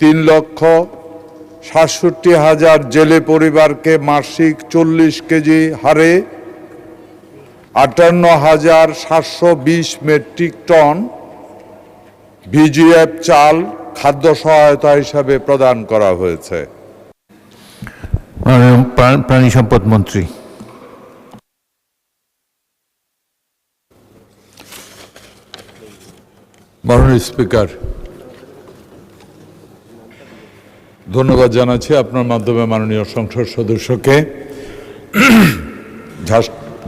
3,67,000 জেলে পরিবারকে মাসিক 40 কেজি হারে 58,720 মেট্রিক টন ভিজিএফ চাল খাদ্য সহায়তা হিসাবে প্রদান করা হয়েছে। প্রাণী সম্পদ মন্ত্রী। মাননীয় স্পিকার, ধন্যবাদ জানাচ্ছি আপনার মাধ্যমে মাননীয় সংসদ সদস্যকে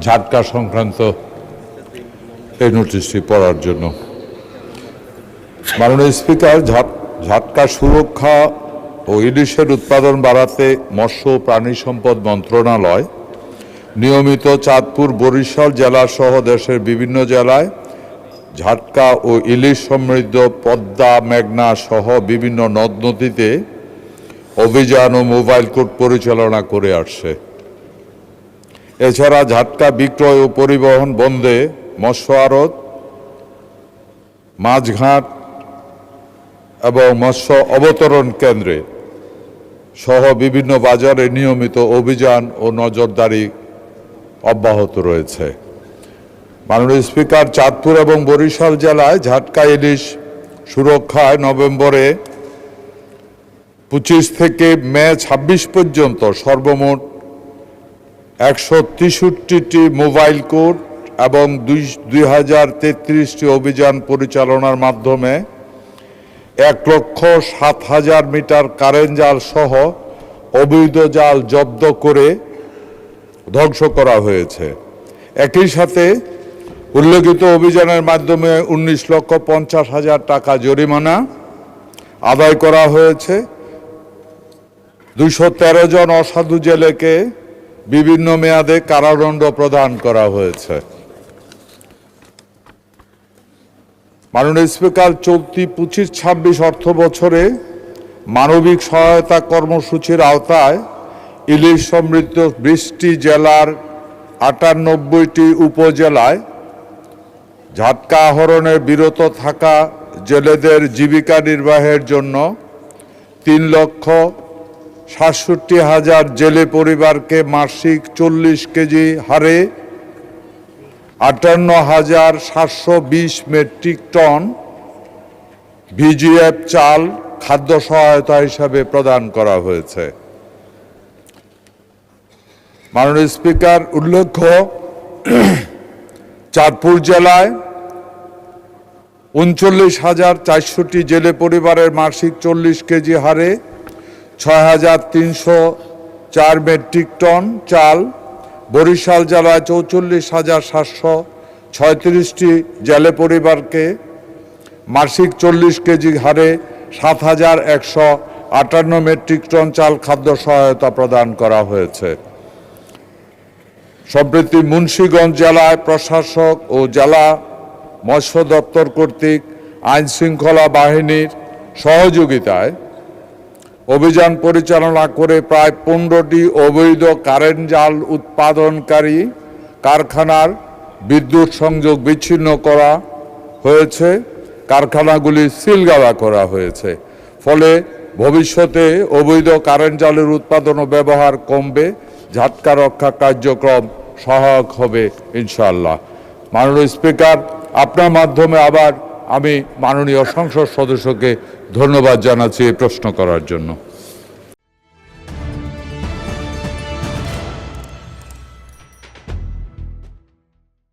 ঝাটকা সংক্রান্ত এই নোটিশটি পড়ার জন্য। মাননীয় স্পিকার, ঝাটকা সুরক্ষা ও ইলিশের উৎপাদন বাড়াতে মৎস্য ও প্রাণী সম্পদ মন্ত্রণালয় নিয়মিত চাঁদপুর, বরিশাল জেলা সহ দেশের বিভিন্ন জেলায় ঝাটকা ও ইলিশ সমৃদ্ধ পদ্মা, মেঘনা সহ বিভিন্ন নদ নদীতে অভিযান ও মোবাইল কোর্ট পরিচালনা করে আসছে। এছাড়া ঝাটকা বিক্রয় ও পরিবহন বন্ধে মৎস্য আড়ত, মাছঘাট এবং মৎস্য অবতরণ কেন্দ্রে সহ বিভিন্ন বাজারে নিয়মিত অভিযান ও নজরদারি অব্যাহত রয়েছে। মাননীয় স্পিকার, চাঁদপুর এবং বরিশাল জেলায় ঝাটকা ইলিশ সুরক্ষায় নভেম্বরে 25 থেকে মে 26 পর্যন্ত সর্বমোট 163টি মোবাইল কোর্ট এবং 2033টি অভিযান পরিচালনার মাধ্যমে 1,07,000 মিটার কারেন্ট জাল সহ অবৈধ জাল জব্দ করে ধ্বংস করা হয়েছে। একই সাথে উল্লেখিত অভিযানের মাধ্যমে 19,50,000 টাকা জরিমানা আদায় করা হয়েছে। 213 জন অসাধু জেলেকে বিভিন্ন মেয়াদে কারাদণ্ড প্রদান করা হয়েছে। মাননীয় স্পিকার, চলতি 25-26 অর্থ বছরে মানবিক সহায়তা কর্মসূচির আওতায় ইলিশ সমৃদ্ধ 20টি জেলার 98টি উপজেলায় ঝাটকা আহরণে বিরত থাকা জেলেদের জীবিকা নির্বাহের জন্য 3,67,000 জেলে পরিবারকে মাসিক 40 কেজি হারে 58,720 মেট্রিক টন ভিজিএফ চাল খাদ্য সহায়তা হিসাবে প্রদান করা হয়েছে। মাননীয় স্পিকার, উল্লেখ্য, চাঁদপুর জেলায় 39,400টি জেলে পরিবারের মাসিক 40 কেজি হারে 6,304 মেট্রিক টন চাল, বরিশাল জেলায় 44,736টি জেলে পরিবারকে মাসিক 40 কেজি হারে 7,158 মেট্রিক টন চাল খাদ্য সহায়তা প্রদান করা হয়েছে। সম্প্রতি মুন্সিগঞ্জ জেলায় প্রশাসক ও জেলা মৎস্য দপ্তর কর্তৃক আইন শৃঙ্খলা বাহিনীর সহযোগিতায় অভিযান পরিচালনা করে প্রায় 15টি অবৈধ কারেন্ট জাল উৎপাদনকারী কারখানার বিদ্যুৎ সংযোগ বিচ্ছিন্ন করা হয়েছে। কারখানাগুলি সিলগালা করা হয়েছে। ফলে ভবিষ্যতে অবৈধ কারেন্ট জালের উৎপাদন ও ব্যবহার কমবে, ঝাটকা রক্ষা কার্যক্রম সহায়ক হবে ইনশাআল্লাহ। মাননীয় স্পিকার, আপনার মাধ্যমে আবার আমি মাননীয় সংসদ সদস্যকে ধন্যবাদ জানাচ্ছি এই প্রশ্ন করার জন্য।